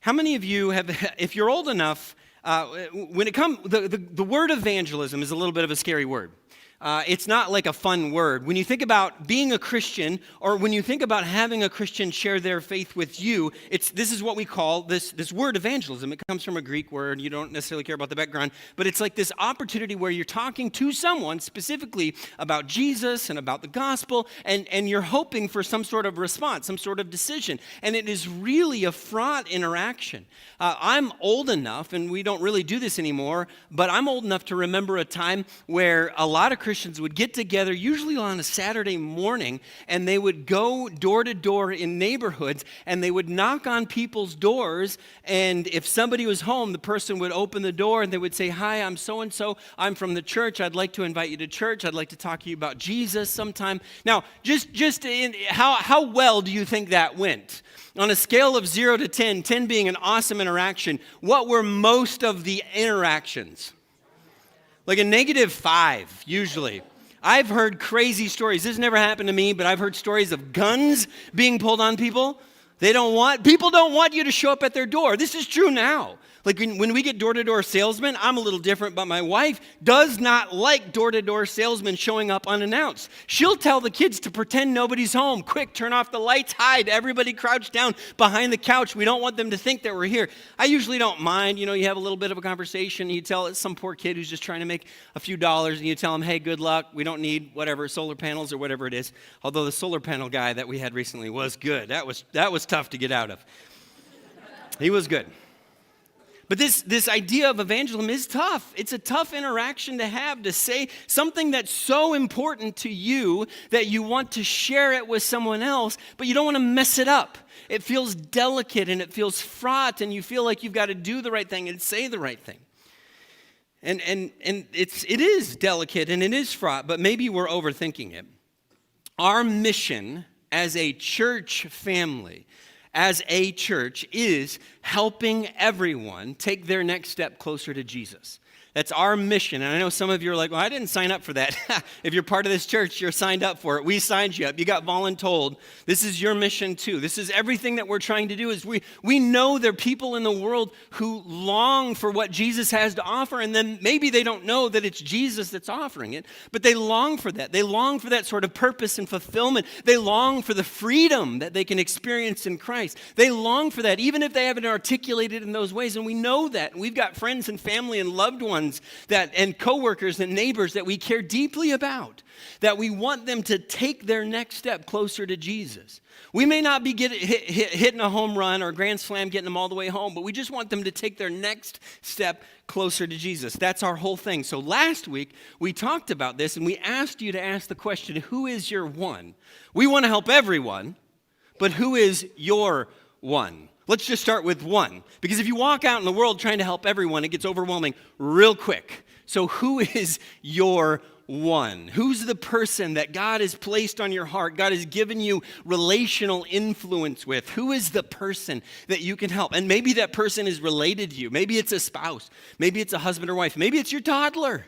How many of you have, if you're old enough, when it comes, the word evangelism is a little bit of a scary word. It's not like a fun word. When you think about being a Christian, or when you think about having a Christian share their faith with you, this is what we call this word evangelism. It comes from a Greek word. You don't necessarily care about the background, but it's like this opportunity where you're talking to someone specifically about Jesus and about the gospel, and you're hoping for some sort of response, some sort of decision. And it is really a fraught interaction. I'm old enough, and we don't really do this anymore, but I'm old enough to remember a time where a lot of Christians would get together, usually on a Saturday morning, and they would go door to door in neighborhoods, and they would knock on people's doors, and if somebody was home, the person would open the door, and they would say, "Hi, I'm so-and-so. I'm from the church. I'd like to invite you to church. I'd like to talk to you about Jesus sometime." Now, how well do you think that went? On a scale of 0 to 10, 10 being an awesome interaction, what were most of the interactions? Like a -5, usually. I've heard crazy stories. This never happened to me, but I've heard stories of guns being pulled on people. People don't want you to show up at their door. This is true now. Like when we get door-to-door salesmen, I'm a little different, but my wife does not like door-to-door salesmen showing up unannounced. She'll tell the kids to pretend nobody's home. Quick, turn off the lights, hide, everybody crouch down behind the couch. We don't want them to think that we're here. I usually don't mind. You have a little bit of a conversation. You tell some poor kid who's just trying to make a few dollars, and you tell him, "Hey, good luck. We don't need whatever, solar panels or whatever it is." Although the solar panel guy that we had recently was good. That was tough to get out of. He was good. But this idea of evangelism is tough. It's a tough interaction to have, to say something that's so important to you that you want to share it with someone else, but you don't want to mess it up. It feels delicate and it feels fraught, and you feel like you've got to do the right thing and say the right thing. And it is delicate and it is fraught, but maybe we're overthinking it. Our mission as a church family, as a church, is helping everyone take their next step closer to Jesus. That's our mission. And I know some of you are like, "Well, I didn't sign up for that." If you're part of this church, you're signed up for it. We signed you up. You got voluntold. This is your mission too. This is everything that we're trying to do. Is we know there are people in the world who long for what Jesus has to offer, and then maybe they don't know that it's Jesus that's offering it, but they long for that. They long for that sort of purpose and fulfillment. They long for the freedom that they can experience in Christ. They long for that, even if they haven't articulated in those ways, and we know that. And we've got friends and family and loved ones and coworkers and neighbors that we care deeply about, that we want them to take their next step closer to Jesus. We may not be hitting a home run or a grand slam, getting them all the way home, but we just want them to take their next step closer to Jesus. That's our whole thing. So last week, we talked about this, and we asked you to ask the question, who is your one? We want to help everyone, but who is your one? Let's just start with one, because if you walk out in the world trying to help everyone, it gets overwhelming real quick. So who is your one? Who's the person that God has placed on your heart, God has given you relational influence with? Who is the person that you can help? And maybe that person is related to you. Maybe it's a spouse. Maybe it's a husband or wife. Maybe it's your toddler,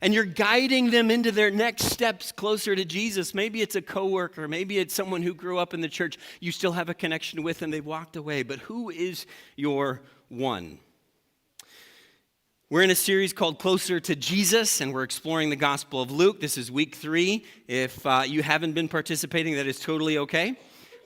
and you're guiding them into their next steps closer to Jesus. Maybe it's a coworker. Maybe it's someone who grew up in the church. You still have a connection with and they've walked away. But who is your one? We're in a series called Closer to Jesus, and we're exploring the Gospel of Luke. This is week 3. If you haven't been participating, that is totally okay.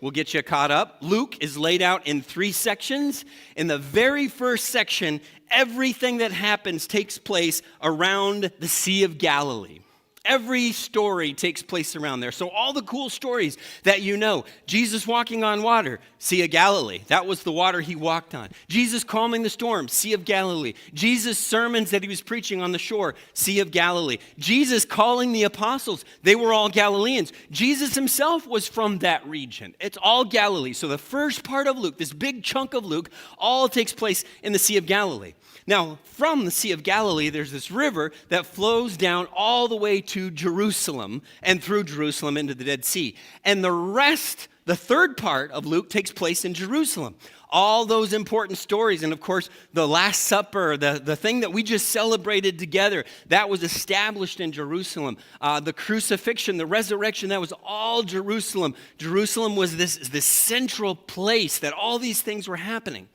We'll get you caught up. Luke is laid out in 3 sections. In the very first section, everything that happens takes place around the Sea of Galilee. Every story takes place around there. So all the cool stories that you know. Jesus walking on water, Sea of Galilee. That was the water he walked on. Jesus calming the storm, Sea of Galilee. Jesus' sermons that he was preaching on the shore, Sea of Galilee. Jesus calling the apostles, they were all Galileans. Jesus himself was from that region. It's all Galilee. So the first part of Luke, this big chunk of Luke, all takes place in the Sea of Galilee. Now, from the Sea of Galilee, there's this river that flows down all the way to Jerusalem and through Jerusalem into the Dead Sea. And the rest, the third part of Luke, takes place in Jerusalem. All those important stories, and of course, the Last Supper, the thing that we just celebrated together, that was established in Jerusalem. The crucifixion, the resurrection, that was all Jerusalem. Jerusalem was this central place that all these things were happening.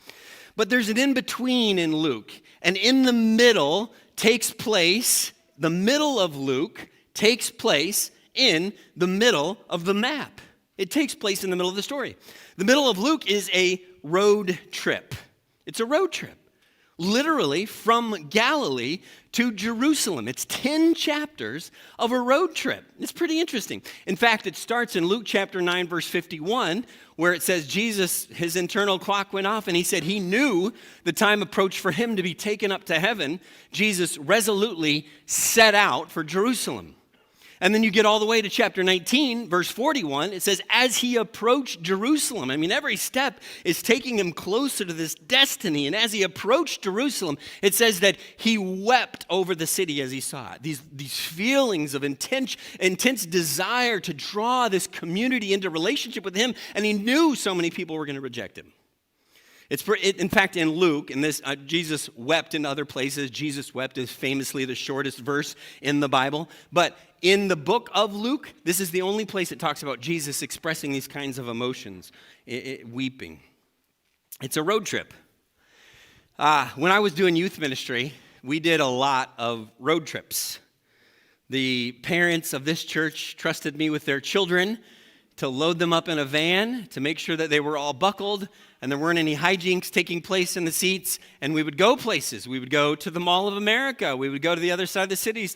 But there's an in-between in Luke. And in the middle the middle of Luke takes place in the middle of the map. It takes place in the middle of the story. The middle of Luke is a road trip. It's a road trip, literally from Galilee to Jerusalem. It's 10 chapters of a road trip. It's pretty interesting. In fact, it starts in Luke chapter 9, verse 51, where it says Jesus, his internal clock went off, and he said he knew the time approached for him to be taken up to heaven. Jesus resolutely set out for Jerusalem. And then you get all the way to chapter 19, verse 41. It says, as he approached Jerusalem, I mean, every step is taking him closer to this destiny. And as he approached Jerusalem, it says that he wept over the city as he saw it. These feelings of intense desire to draw this community into relationship with him. And he knew so many people were going to reject him. In fact, in Luke, Jesus wept in other places. Jesus wept is famously the shortest verse in the Bible. But in the book of Luke, this is the only place it talks about Jesus expressing these kinds of emotions, weeping. It's a road trip. When I was doing youth ministry, we did a lot of road trips. The parents of this church trusted me with their children to load them up in a van to make sure that they were all buckled and there weren't any hijinks taking place in the seats, and we would go places. We would go to the Mall of America. We would go to the other side of the cities.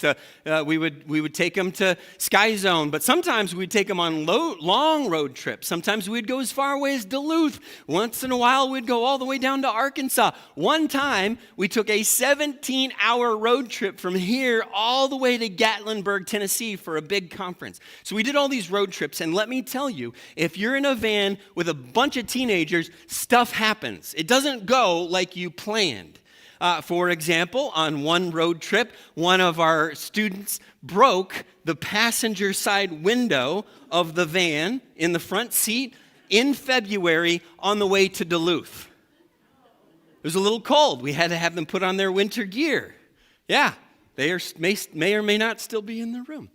We would take them to Sky Zone, but sometimes we'd take them on long road trips. Sometimes we'd go as far away as Duluth. Once in a while, we'd go all the way down to Arkansas. One time, we took a 17-hour road trip from here all the way to Gatlinburg, Tennessee for a big conference. So we did all these road trips, and let me tell you, if you're in a van with a bunch of teenagers, stuff happens. It doesn't go like you planned. For example, on one road trip, one of our students broke the passenger side window of the van in the front seat in February on the way to Duluth. It was a little cold. We had to have them put on their winter gear. Yeah, they may or may not still be in the room.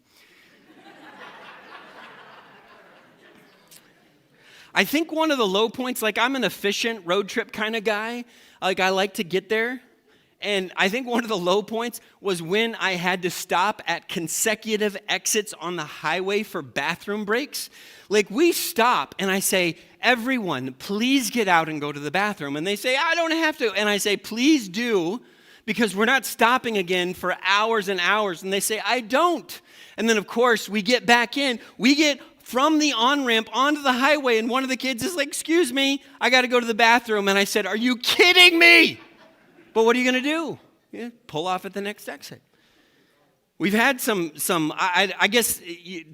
I think one of the low points, like I'm an efficient road trip kind of guy. Like I like to get there. And I think one of the low points was when I had to stop at consecutive exits on the highway for bathroom breaks. Like we stop and I say, everyone, please get out and go to the bathroom. And they say, I don't have to. And I say, please do, because we're not stopping again for hours and hours. And they say, I don't. And then of course we get back in, we get from the on-ramp onto the highway, and one of the kids is like, excuse me, I got to go to the bathroom. And I said, are you kidding me? But what are you going to do? Yeah, pull off at the next exit. We've had some. I guess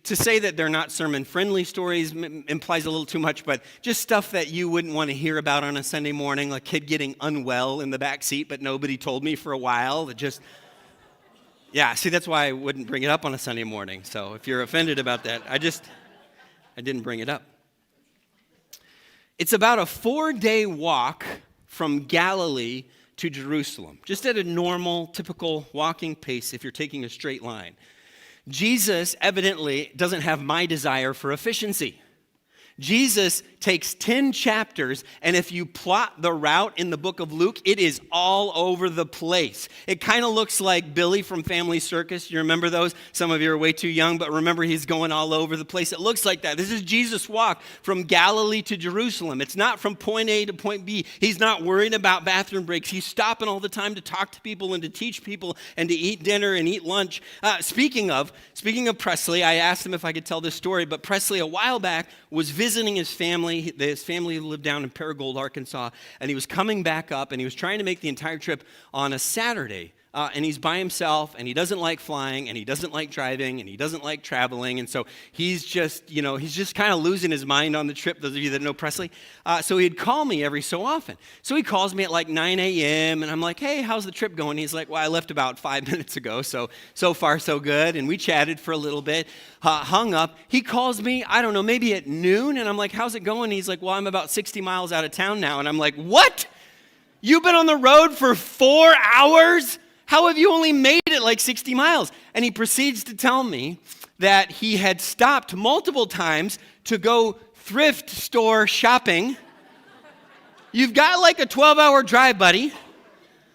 to say that they're not sermon-friendly stories implies a little too much, but just stuff that you wouldn't want to hear about on a Sunday morning, like a kid getting unwell in the back seat, but nobody told me for a while. Yeah, see, that's why I wouldn't bring it up on a Sunday morning. So if you're offended about that, I didn't bring it up. It's about a 4-day walk from Galilee to Jerusalem, just at a normal, typical walking pace if you're taking a straight line. Jesus evidently doesn't have my desire for efficiency. Jesus takes 10 chapters, and if you plot the route in the book of Luke, it is all over the place. It kind of looks like Billy from Family Circus. You remember those? Some of you are way too young, but remember he's going all over the place. It looks like that. This is Jesus' walk from Galilee to Jerusalem. It's not from point A to point B. He's not worried about bathroom breaks. He's stopping all the time to talk to people and to teach people and to eat dinner and eat lunch. Speaking of Presley, I asked him if I could tell this story, but Presley a while back was visiting his family. His family lived down in Paragould, Arkansas, and he was coming back up, and he was trying to make the entire trip on a Saturday. And he's by himself, and he doesn't like flying, and he doesn't like driving, and he doesn't like traveling, and so he's just kind of losing his mind on the trip, those of you that know Presley. So he'd call me every so often. So he calls me at like 9 a.m., and I'm like, hey, how's the trip going? He's like, well, I left about 5 minutes ago, so far so good, and we chatted for a little bit, hung up. He calls me, I don't know, maybe at noon, and I'm like, how's it going? He's like, well, I'm about 60 miles out of town now, and I'm like, what? You've been on the road for 4 hours? How have you only made it like 60 miles? And he proceeds to tell me that he had stopped multiple times to go thrift store shopping You've got like a 12-hour drive, buddy.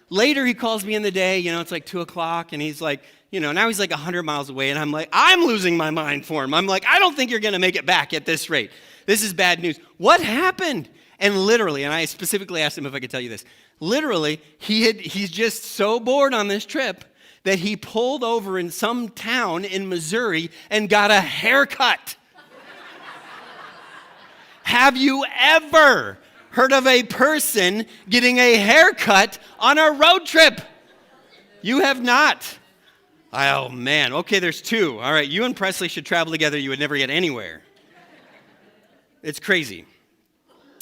Later, he calls me in the day, it's like 2 o'clock, and he's like, now he's like 100 miles away, and I'm like, I'm losing my mind for him. I'm like, I don't think you're going to make it back at this rate. This is bad news. What happened? And literally, and I specifically asked him if I could tell you this, literally, he's just so bored on this trip that he pulled over in some town in Missouri and got a haircut. Have you ever heard of a person getting a haircut on a road trip? You have not. Oh, man. Okay, there's 2. All right, you and Presley should travel together. You would never get anywhere. It's crazy.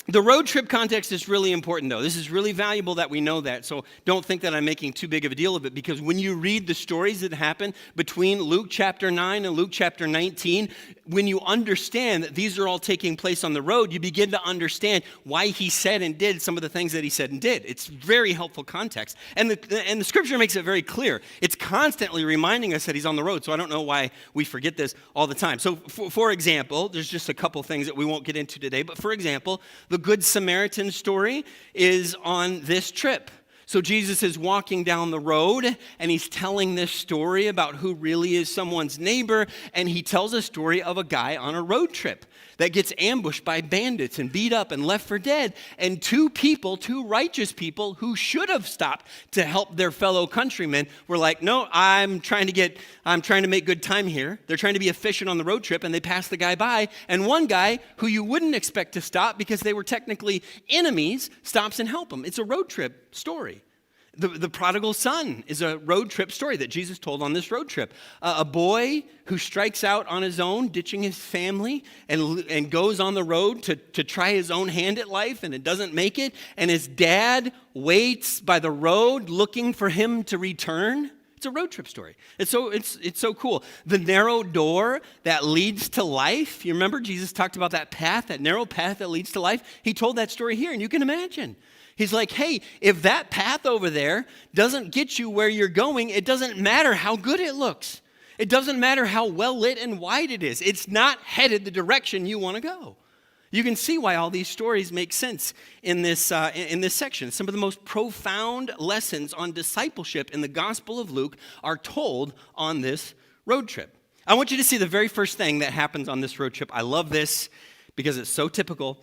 The road trip context is really important, though. This is really valuable that we know that, so don't think that I'm making too big of a deal of it, because when you read the stories that happen between Luke chapter 9 and Luke chapter 19, when you understand that these are all taking place on the road, you begin to understand why he said and did some of the things that he said and did. It's very helpful context, and the scripture makes it very clear. It's constantly reminding us that he's on the road, so I don't know why we forget this all the time. So, for example, there's just a couple things that we won't get into today, but for example, the Good Samaritan story is on this trip. So Jesus is walking down the road, and he's telling this story about who really is someone's neighbor, and he tells a story of a guy on a road trip that gets ambushed by bandits and beat up and left for dead. And 2 righteous people who should have stopped to help their fellow countrymen were like, no, I'm trying to make good time here. They're trying to be efficient on the road trip, and they pass the guy by. And one guy who you wouldn't expect to stop because they were technically enemies stops and help him. It's a road trip story. The prodigal son is a road trip story that Jesus told on this road trip. A boy who strikes out on his own, ditching his family, and goes on the road to try his own hand at life, and it doesn't make it. And his dad waits by the road looking for him to return. It's a road trip story. It's so cool. The narrow door that leads to life. You remember Jesus talked about that path, that narrow path that leads to life? He told that story here, and you can imagine. He's like, hey, if that path over there doesn't get you where you're going, it doesn't matter how good it looks. It doesn't matter how well lit and wide it is. It's not headed the direction you want to go. You can see why all these stories make sense in this section. Some of the most profound lessons on discipleship in the Gospel of Luke are told on this road trip. I want you to see the very first thing that happens on this road trip. I love this because it's so typical.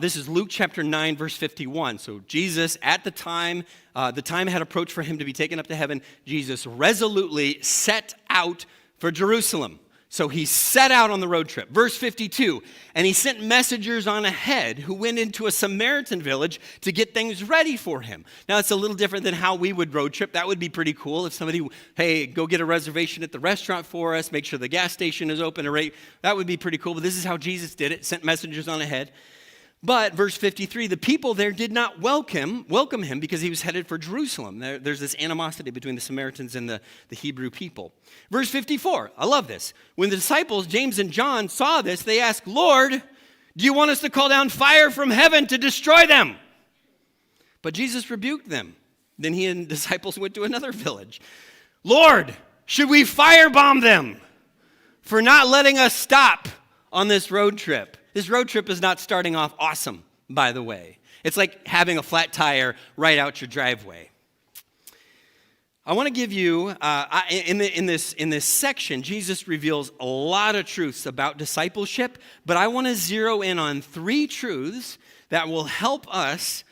This is Luke chapter 9, verse 51. So Jesus, at the time had approached for him to be taken up to heaven. Jesus resolutely set out for Jerusalem. So he set out on the road trip. Verse 52, and he sent messengers on ahead who went into a Samaritan village to get things ready for him. Now, it's a little different than how we would road trip. That would be pretty cool if somebody, hey, go get a reservation at the restaurant for us, make sure the gas station is open, that would be pretty cool. But this is how Jesus did it, sent messengers on ahead. But, verse 53, the people there did not welcome him because he was headed for Jerusalem. There's this animosity between the Samaritans and the Hebrew people. Verse 54, I love this. When the disciples, James and John, saw this, they asked, Lord, do you want us to call down fire from heaven to destroy them? But Jesus rebuked them. Then he and the disciples went to another village. Lord, should we firebomb them for not letting us stop on this road trip? This road trip is not starting off awesome, by the way. It's like having a flat tire right out your driveway. I want to give you, in this section, Jesus reveals a lot of truths about discipleship, but I want to zero in on 3 truths that will help us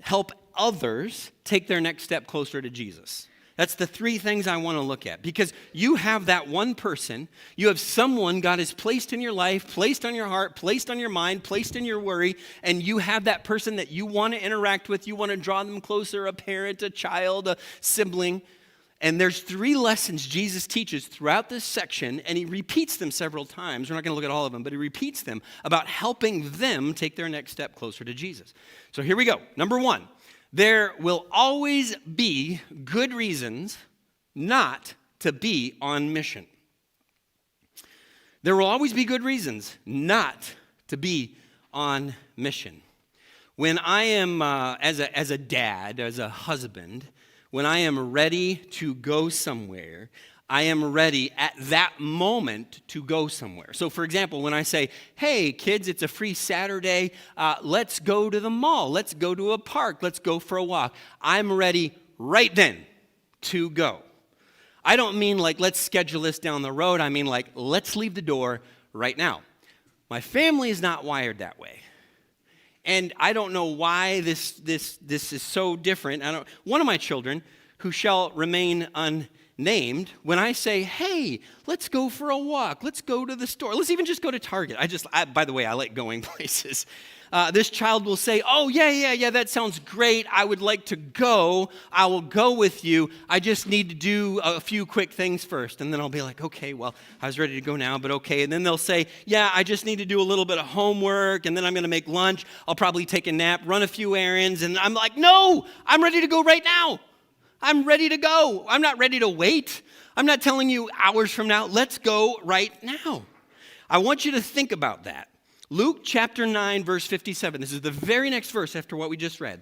help others take their next step closer to Jesus. That's the 3 things I want to look at, because you have that one person, you have someone God has placed in your life, placed on your heart, placed on your mind, placed in your worry, and you have that person that you want to interact with, you want to draw them closer, a parent, a child, a sibling. And there's 3 lessons Jesus teaches throughout this section, and he repeats them several times. We're not going to look at all of them, but he repeats them about helping them take their next step closer to Jesus. So here we go. Number 1. There will always be good reasons not to be on mission. There will always be good reasons not to be on mission. When I am, as a dad, as a husband, when I am ready to go somewhere, I am ready at that moment to go somewhere. So, for example, when I say, hey, kids, it's a free Saturday, let's go to the mall, let's go to a park, let's go for a walk, I'm ready right then to go. I don't mean like, let's schedule this down the road. I mean like, let's leave the door right now. My family is not wired that way. And I don't know why this is so different. One of my children, who shall remain unnamed, when I say, hey, let's go for a walk, let's go to the store, let's even just go to Target. By the way, I like going places. This child will say, oh, yeah, that sounds great. I would like to go. I will go with you. I just need to do a few quick things first. And then I'll be like, okay, well, I was ready to go now, but okay. And then they'll say, yeah, I just need to do a little bit of homework, and then I'm going to make lunch. I'll probably take a nap, run a few errands. And I'm like, no, I'm ready to go right now. I'm ready to go. I'm not ready to wait. I'm not telling you hours from now. Let's go right now. I want you to think about that. Luke chapter 9, verse 57. This is the very next verse after what we just read.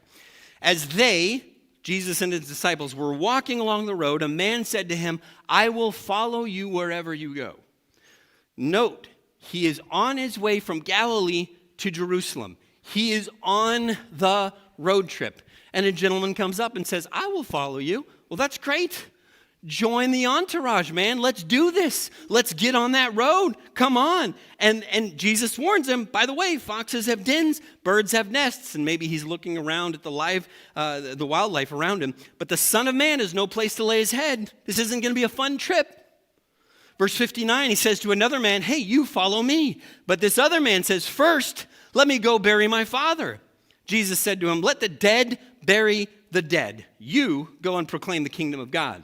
As they, Jesus and his disciples, were walking along the road, a man said to him, I will follow you wherever you go. Note, he is on his way from Galilee to Jerusalem. He is on the road trip. And a gentleman comes up and says, I will follow you. Well, that's great. Join the entourage, man. Let's do this. Let's get on that road. Come on. And Jesus warns him, by the way, foxes have dens, birds have nests. And maybe he's looking around at the wildlife around him. But the Son of Man has no place to lay his head. This isn't going to be a fun trip. Verse 59, he says to another man, hey, you follow me. But this other man says, first, let me go bury my father. Jesus said to him, let the dead bury the dead. You go and proclaim the kingdom of God.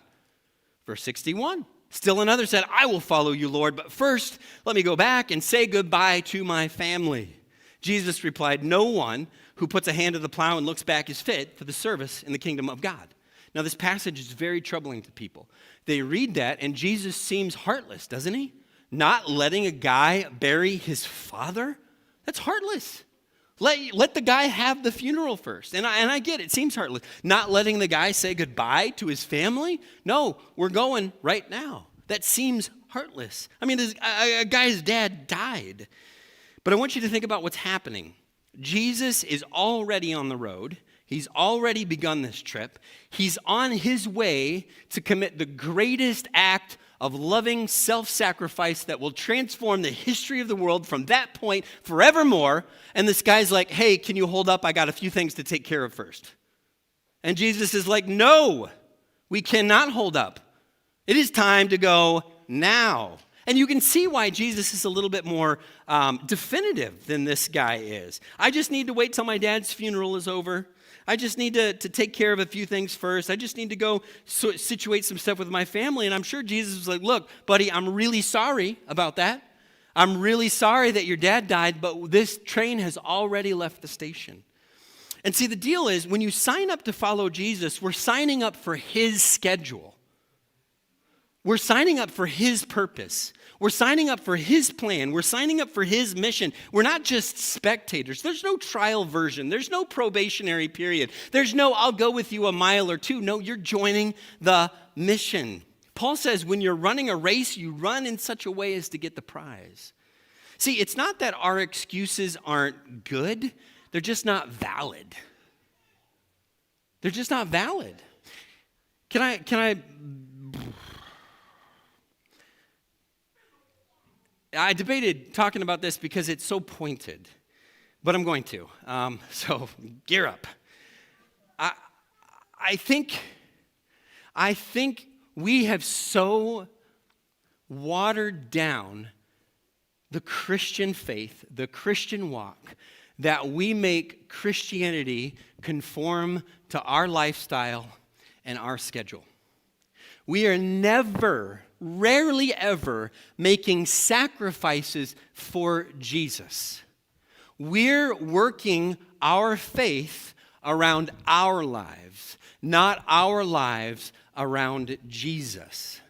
Verse 61, still another said, I will follow you, Lord, but first let me go back and say goodbye to my family. Jesus replied, no one who puts a hand to the plow and looks back is fit for the service in the kingdom of God. Now this passage is very troubling to people. They read that and Jesus seems heartless, doesn't he? Not letting a guy bury his father? That's heartless. Let the guy have the funeral first. And I get it. It seems heartless. Not letting the guy say goodbye to his family? No, we're going right now. That seems heartless. I mean, a guy's dad died. But I want you to think about what's happening. Jesus is already on the road. He's already begun this trip. He's on his way to commit the greatest act of loving self-sacrifice that will transform the history of the world from that point forevermore. And this guy's like, hey, can you hold up? I got a few things to take care of first. And Jesus is like, no, we cannot hold up. It is time to go now. And you can see why Jesus is a little bit more definitive than this guy is. I just need to wait till my dad's funeral is over. I just need to take care of a few things first. I just need to go situate some stuff with my family. And I'm sure Jesus was like, look, buddy, I'm really sorry about that. I'm really sorry that your dad died, but this train has already left the station. And see, the deal is when you sign up to follow Jesus, we're signing up for his schedule. We're signing up for his purpose. We're signing up for his plan. We're signing up for his mission. We're not just spectators. There's no trial version. There's no probationary period. There's no, I'll go with you a mile or two. No, you're joining the mission. Paul says when you're running a race, you run in such a way as to get the prize. See, it's not that our excuses aren't good. They're just not valid. They're just not valid. Can I debated talking about this because it's so pointed, but I'm going to. So gear up. I think we have so watered down the Christian faith, the Christian walk, that we make Christianity conform to our lifestyle and our schedule. We are never, rarely ever, making sacrifices for Jesus. We're working our faith around our lives, not our lives around Jesus.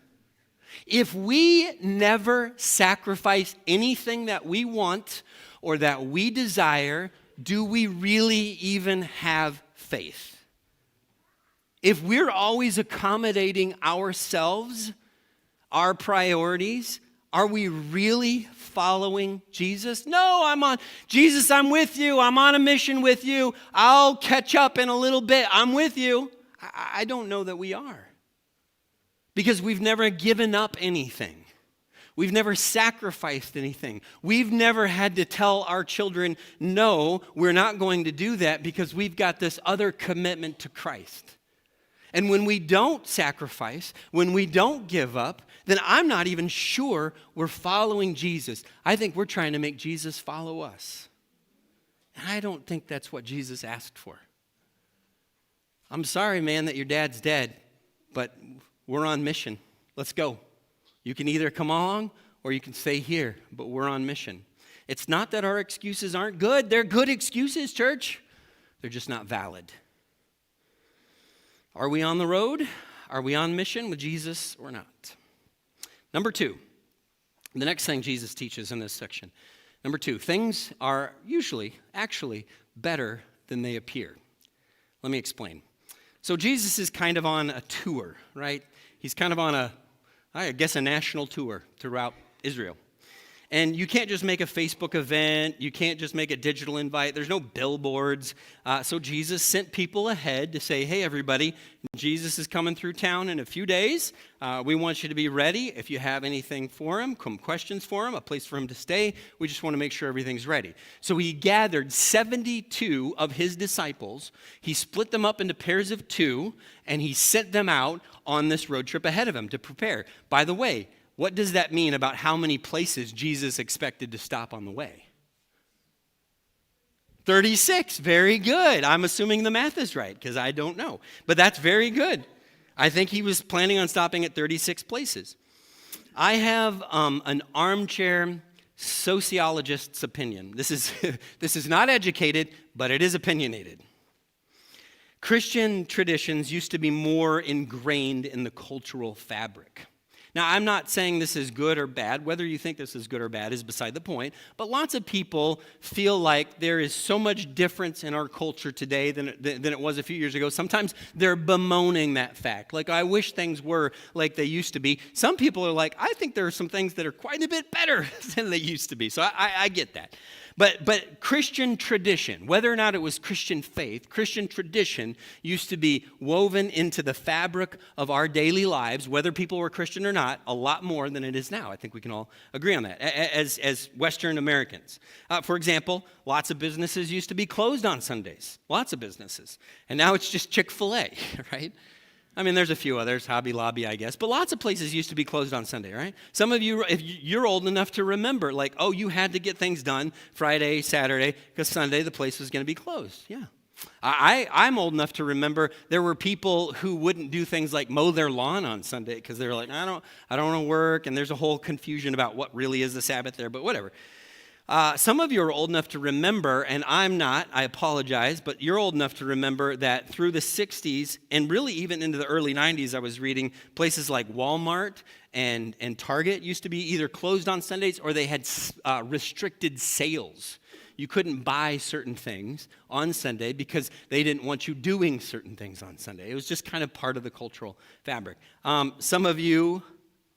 If we never sacrifice anything that we want or that we desire, do we really even have faith? If we're always accommodating ourselves, our priorities? Are we really following Jesus? No, Jesus, I'm with you. I'm on a mission with you. I'll catch up in a little bit. I'm with you. I don't know that we are. Because we've never given up anything. We've never sacrificed anything. We've never had to tell our children, no, we're not going to do that because we've got this other commitment to Christ. And when we don't sacrifice, when we don't give up, then I'm not even sure we're following Jesus. I think we're trying to make Jesus follow us. And I don't think that's what Jesus asked for. I'm sorry, man, that your dad's dead, but we're on mission. Let's go. You can either come along or you can stay here, but we're on mission. It's not that our excuses aren't good. They're good excuses, church. They're just not valid. Are we on the road? Are we on mission with Jesus or not? Number two, the next thing Jesus teaches in this section. Number two, things are usually, actually, better than they appear. Let me explain. So Jesus is kind of on a tour, right? He's kind of on a national tour throughout Israel. And you can't just make a Facebook event. You can't just make a digital invite. There's no billboards. So Jesus sent people ahead to say, hey, everybody, Jesus is coming through town in a few days. We want you to be ready. If you have anything for him, questions for him, a place for him to stay, we just want to make sure everything's ready. So he gathered 72 of his disciples. He split them up into pairs of two, and he sent them out on this road trip ahead of him to prepare. By the way, what does that mean about how many places Jesus expected to stop on the way? 36. Very good. I'm assuming the math is right because I don't know. But that's very good. I think he was planning on stopping at 36 places. I have an armchair sociologist's opinion. This is not educated, but it is opinionated. Christian traditions used to be more ingrained in the cultural fabric. Now, I'm not saying this is good or bad. Whether you think this is good or bad is beside the point. But lots of people feel like there is so much difference in our culture today than it was a few years ago. Sometimes they're bemoaning that fact. Like, I wish things were like they used to be. Some people are like, I think there are some things that are quite a bit better than they used to be. So I get that. But Christian tradition, whether or not it was Christian faith, Christian tradition used to be woven into the fabric of our daily lives, whether people were Christian or not, a lot more than it is now. I think we can all agree on that, as Western Americans. For example, lots of businesses used to be closed on Sundays, lots of businesses. And now it's just Chick-fil-A, right? I mean, there's a few others, Hobby Lobby, I guess, but lots of places used to be closed on Sunday, right? Some of you, if you're old enough to remember, like, oh, you had to get things done Friday, Saturday, because Sunday the place was going to be closed. Yeah. I'm old enough to remember there were people who wouldn't do things like mow their lawn on Sunday because they were like, I don't want to work, and there's a whole confusion about what really is the Sabbath there, but whatever. Some of you are old enough to remember, and I'm not, I apologize, but you're old enough to remember that through the 60s and really even into the early 90s, I was reading places like Walmart and Target used to be either closed on Sundays or they had restricted sales. You couldn't buy certain things on Sunday because they didn't want you doing certain things on Sunday. It was just kind of part of the cultural fabric. Some of you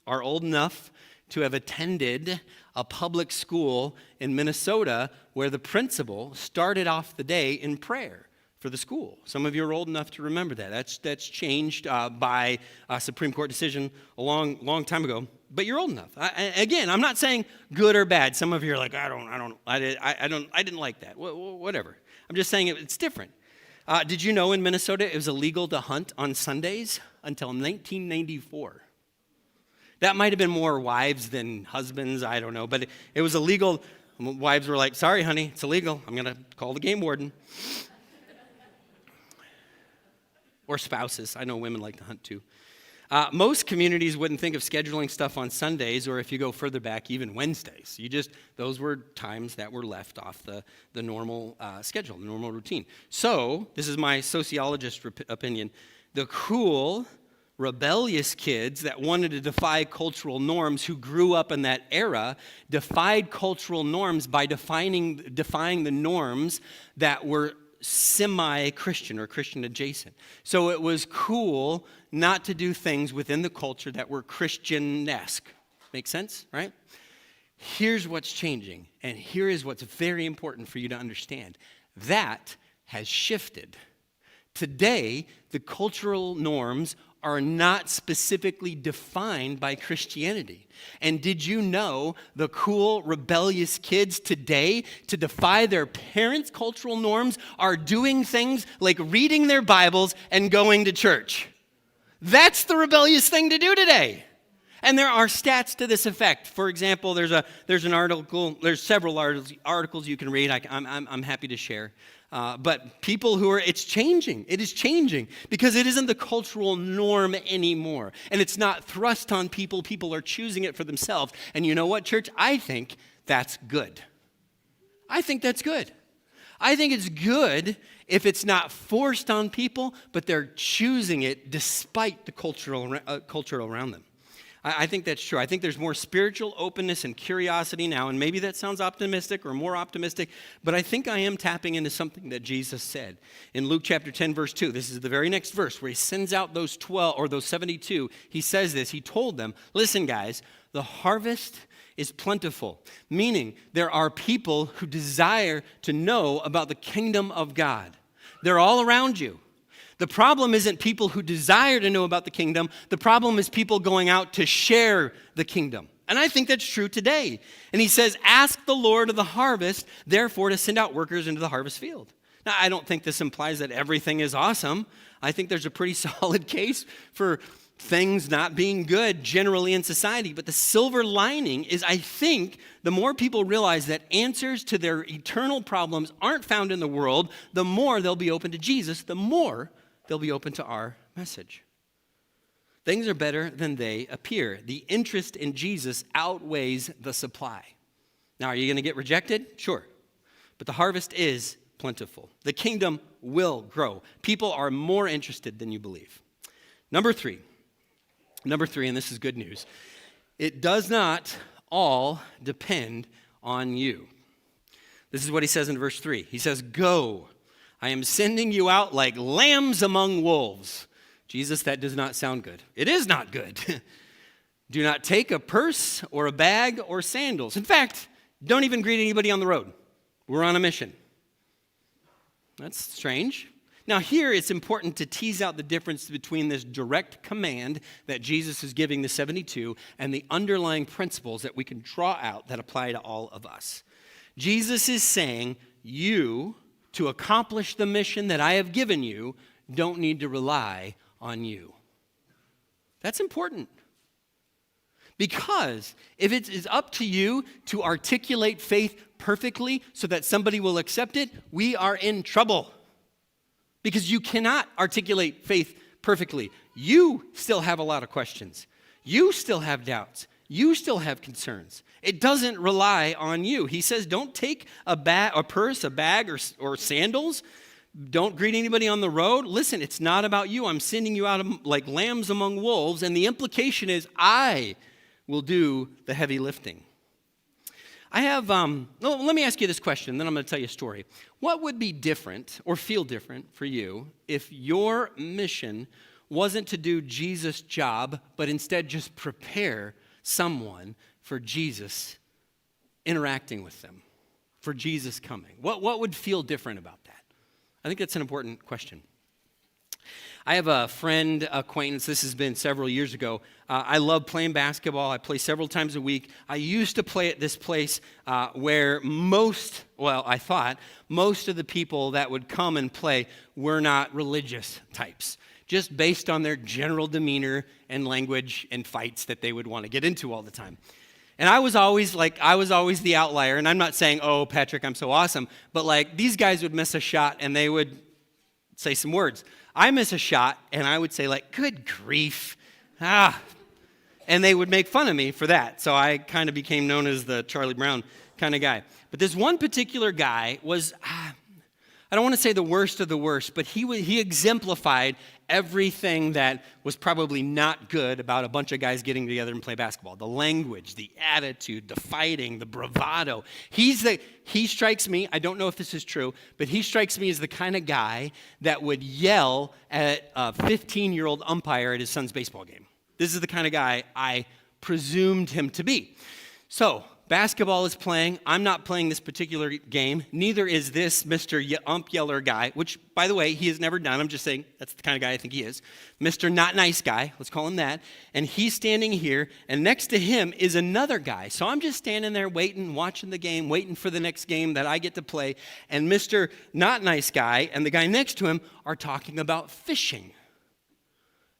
are old enough to have attended a public school in Minnesota where the principal started off the day in prayer for the school. Some of you are old enough to remember that. That's changed by a Supreme Court decision a long time ago. But you're old enough. Again, I'm not saying good or bad. Some of you are like, I didn't like that. Whatever. I'm just saying it's different. Did you know in Minnesota it was illegal to hunt on Sundays until 1994? That might have been more wives than husbands, I don't know, but it was illegal. Wives were like, sorry, honey, it's illegal. I'm going to call the game warden. Or spouses. I know women like to hunt too. Most communities wouldn't think of scheduling stuff on Sundays, or if you go further back, even Wednesdays. Those were times that were left off the normal schedule, the normal routine. So, this is my sociologist opinion, the cool, rebellious kids that wanted to defy cultural norms, who grew up in that era, defied cultural norms by defying the norms that were semi-Christian or Christian adjacent. So it was cool not to do things within the culture that were Christian-esque. Make sense, right? Here's what's changing, and here is what's very important for you to understand. That has shifted. Today, the cultural norms are not specifically defined by Christianity. And did you know the cool, rebellious kids today, to defy their parents' cultural norms, are doing things like reading their Bibles and going to church? That's the rebellious thing to do today. And there are stats to this effect. For example, there's an article, there's several articles you can read. I'm happy to share. But people it's changing. It is changing because it isn't the cultural norm anymore. And it's not thrust on people. People are choosing it for themselves. And you know what, church? I think that's good. I think that's good. I think it's good if it's not forced on people, but they're choosing it despite the culture around them. I think that's true. I think there's more spiritual openness and curiosity now, and maybe that sounds optimistic or more optimistic, but I think I am tapping into something that Jesus said. In Luke chapter 10, verse 2, this is the very next verse where he sends out those 12 or those 72. He says this, he told them, listen guys, the harvest is plentiful, meaning there are people who desire to know about the kingdom of God. They're all around you. The problem isn't people who desire to know about the kingdom. The problem is people going out to share the kingdom. And I think that's true today. And he says, ask the Lord of the harvest, therefore, to send out workers into the harvest field. Now, I don't think this implies that everything is awesome. I think there's a pretty solid case for things not being good generally in society. But the silver lining is, I think, the more people realize that answers to their eternal problems aren't found in the world, the more they'll be open to Jesus, the more they'll be open to our message. Things are better than they appear. The interest in Jesus outweighs the supply. Now, are you going to get rejected? Sure. But the harvest is plentiful. The kingdom will grow. People are more interested than you believe. Number three, and this is good news. It does not all depend on you. This is what he says in verse 3. He says, go. I am sending you out like lambs among wolves. Jesus, that does not sound good. It is not good. Do not take a purse or a bag or sandals. In fact, don't even greet anybody on the road. We're on a mission. That's strange. Now here it's important to tease out the difference between this direct command that Jesus is giving the 72 and the underlying principles that we can draw out that apply to all of us. Jesus is saying, to accomplish the mission that I have given you, don't need to rely on you. That's important. Because if it is up to you to articulate faith perfectly so that somebody will accept it, we are in trouble. Because you cannot articulate faith perfectly. You still have a lot of questions. You still have doubts. You still have concerns. It doesn't rely on you. He says, don't take a purse, a bag, or sandals. Don't greet anybody on the road. Listen, it's not about you. I'm sending you out like lambs among wolves, and the implication is I will do the heavy lifting. I have, let me ask you this question, then I'm going to tell you a story. What would be different or feel different for you if your mission wasn't to do Jesus' job, but instead just prepare someone for Jesus interacting with them, for Jesus coming? What would feel different about that? I think that's an important question. I have a friend, acquaintance, this has been several years ago. I love playing basketball. I play several times a week. I used to play at this place where I thought most of the people that would come and play were not religious types, just based on their general demeanor and language and fights that they would want to get into all the time. And I was always the outlier, and I'm not saying, oh, Patrick, I'm so awesome, but these guys would miss a shot and they would say some words. I miss a shot and I would say good grief, and they would make fun of me for that. So I kind of became known as the Charlie Brown kind of guy. But this one particular guy was, I don't want to say the worst of the worst, but he exemplified everything that was probably not good about a bunch of guys getting together and play basketball. The language, the attitude, the fighting, the bravado. He strikes me, I don't know if this is true, but he strikes me as the kind of guy that would yell at a 15-year-old umpire at his son's baseball game. This is the kind of guy I presumed him to be. So, basketball is playing. I'm not playing this particular game. Neither is this Mr. Ump Yeller guy, which, by the way, he has never done. I'm just saying that's the kind of guy I think he is. Mr. Not Nice guy, let's call him that. And he's standing here, and next to him is another guy. So I'm just standing there waiting, watching the game, waiting for the next game that I get to play. And Mr. Not Nice guy and the guy next to him are talking about fishing.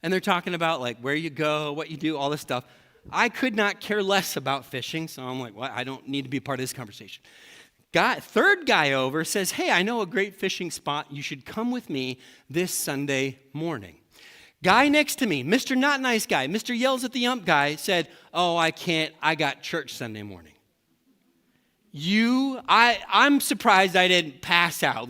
And they're talking about, like, where you go, what you do, all this stuff. I could not care less about fishing, so I'm like, well, I don't need to be part of this conversation. Third guy over says, hey, I know a great fishing spot. You should come with me this Sunday morning. Guy next to me, Mr. Not Nice guy, Mr. Yells at the Ump guy, said, oh, I can't. I got church Sunday morning. I'm surprised I didn't pass out.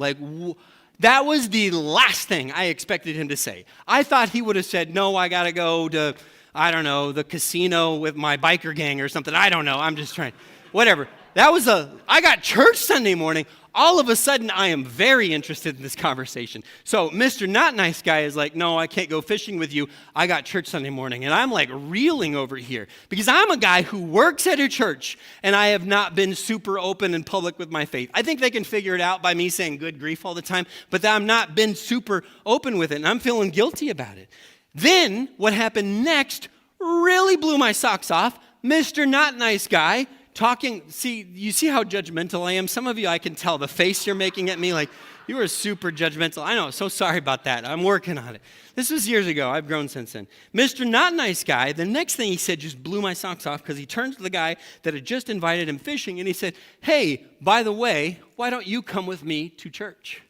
That was the last thing I expected him to say. I thought he would have said, no, I got to go to, I don't know, the casino with my biker gang or something. I don't know. I'm just trying. Whatever. I got church Sunday morning. All of a sudden, I am very interested in this conversation. So Mr. Not Nice guy is like, no, I can't go fishing with you. I got church Sunday morning. And I'm like reeling over here because I'm a guy who works at a church and I have not been super open and public with my faith. I think they can figure it out by me saying good grief all the time, but I've not been super open with it and I'm feeling guilty about it. Then what happened next really blew my socks off. Mr. Not Nice guy talking, you see how judgmental I am? Some of you, I can tell the face you're making at me, like, you are super judgmental. I know, so sorry about that. I'm working on it. This was years ago. I've grown since then. Mr. Not Nice guy, the next thing he said just blew my socks off because he turns to the guy that had just invited him fishing and he said, hey, by the way, why don't you come with me to church?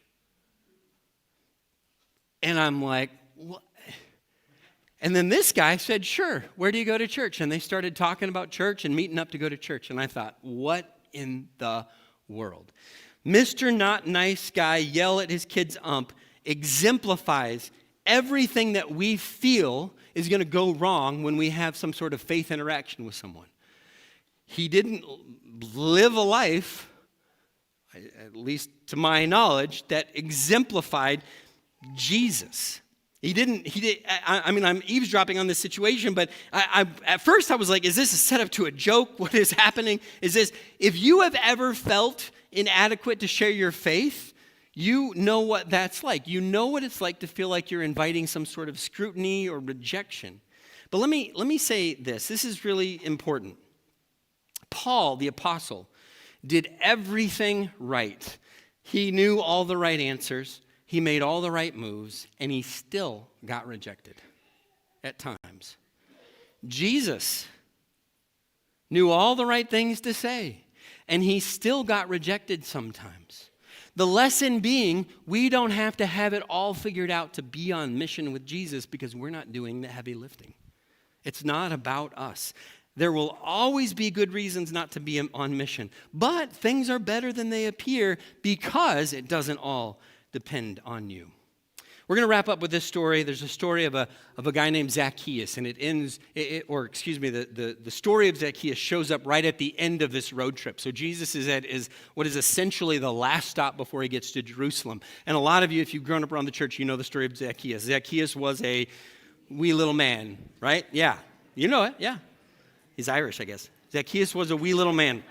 And I'm like, what? And then this guy said, sure, where do you go to church? And they started talking about church and meeting up to go to church. And I thought, what in the world? Mr. Not Nice guy yell at his kid's ump exemplifies everything that we feel is going to go wrong when we have some sort of faith interaction with someone. He didn't live a life, at least to my knowledge, that exemplified Jesus. I'm eavesdropping on this situation, but at first I was like, is this a setup to a joke? What is happening? If you have ever felt inadequate to share your faith, you know what that's like. You know what it's like to feel like you're inviting some sort of scrutiny or rejection. But let me say this. This is really important. Paul, the apostle, did everything right. He knew all the right answers. He made all the right moves, and he still got rejected at times. Jesus knew all the right things to say, and he still got rejected sometimes. The lesson being, we don't have to have it all figured out to be on mission with Jesus because we're not doing the heavy lifting. It's not about us. There will always be good reasons not to be on mission, but things are better than they appear because it doesn't all depend on you. We're going to wrap up with this story. There's a story of a guy named Zacchaeus, and the story of Zacchaeus shows up right at the end of this road trip. So Jesus is what is essentially the last stop before he gets to Jerusalem. And a lot of you, if you've grown up around the church, you know the story of Zacchaeus. Zacchaeus was a wee little man, right? Yeah, you know it, yeah. He's Irish, I guess. Zacchaeus was a wee little man.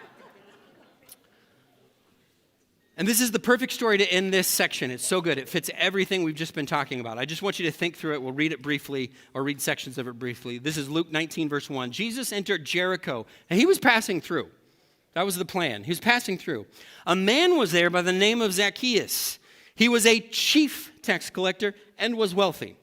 And this is the perfect story to end this section. It's so good. It fits everything we've just been talking about. I just want you to think through it. We'll read it briefly or read sections of it briefly. This is Luke 19, verse 1. Jesus entered Jericho, and he was passing through. That was the plan. He was passing through. A man was there by the name of Zacchaeus. He was a chief tax collector and was wealthy.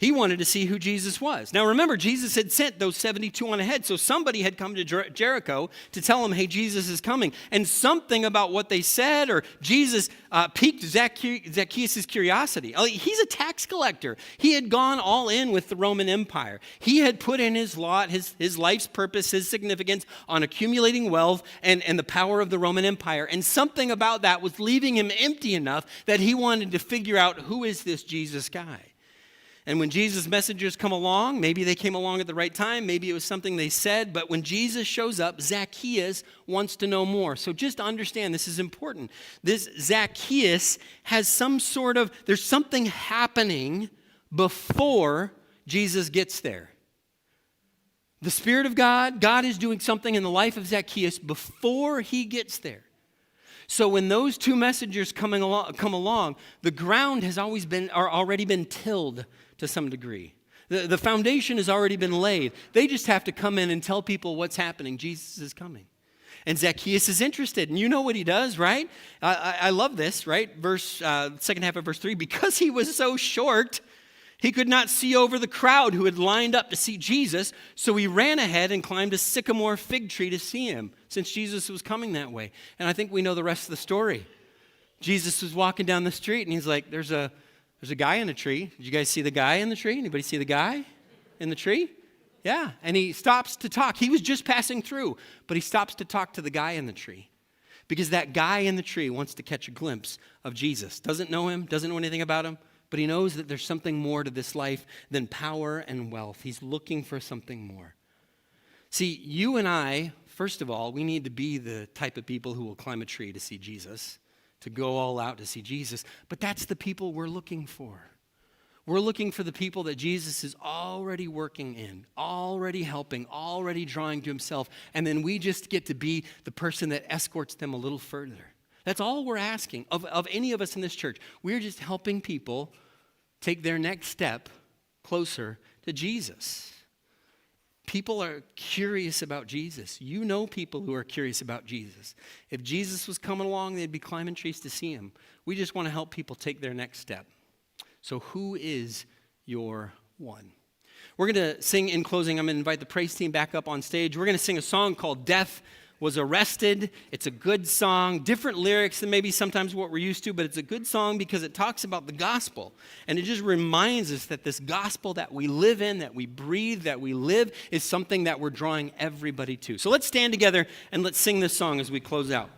He wanted to see who Jesus was. Now remember, Jesus had sent those 72 on ahead, so somebody had come to Jericho to tell him, hey, Jesus is coming. And something about what they said or Jesus piqued Zacchaeus' curiosity. He's a tax collector. He had gone all in with the Roman Empire. He had put in his lot, his life's purpose, his significance on accumulating wealth and the power of the Roman Empire. And something about that was leaving him empty enough that he wanted to figure out, who is this Jesus guy? And when Jesus' messengers come along, maybe they came along at the right time, maybe it was something they said, but when Jesus shows up, Zacchaeus wants to know more. So just understand, this is important. This Zacchaeus has there's something happening before Jesus gets there. The Spirit of God is doing something in the life of Zacchaeus before he gets there. So when those two messengers come along, the ground has already been tilled to some degree. The foundation has already been laid. They just have to come in and tell people what's happening. Jesus is coming. And Zacchaeus is interested. And you know what he does, right? I love this, right? Second half of verse 3. Because he was so short, he could not see over the crowd who had lined up to see Jesus. So he ran ahead and climbed a sycamore fig tree to see him, since Jesus was coming that way. And I think we know the rest of the story. Jesus was walking down the street and he's like, there's a guy in a tree. Did you guys see the guy in the tree? Anybody see the guy in the tree? Yeah. And he stops to talk. He was just passing through, but he stops to talk to the guy in the tree. Because that guy in the tree wants to catch a glimpse of Jesus. Doesn't know him, doesn't know anything about him, but he knows that there's something more to this life than power and wealth. He's looking for something more. See, you and I, first of all, we need to be the type of people who will climb a tree to see Jesus, to go all out to see Jesus. But that's the people we're looking for. We're looking for the people that Jesus is already working in, already helping, already drawing to himself. And then we just get to be the person that escorts them a little further. That's all we're asking of any of us in this church. We're just helping people take their next step closer to Jesus. People are curious about Jesus. You know people who are curious about Jesus. If Jesus was coming along, they'd be climbing trees to see him. We just want to help people take their next step. So who is your one? We're going to sing in closing. I'm going to invite the praise team back up on stage. We're going to sing a song called Death Was Arrested. It's a good song, different lyrics than maybe sometimes what we're used to, but it's a good song because it talks about the gospel. And it just reminds us that this gospel that we live in, that we breathe, that we live, is something that we're drawing everybody to. So let's stand together and let's sing this song as we close out.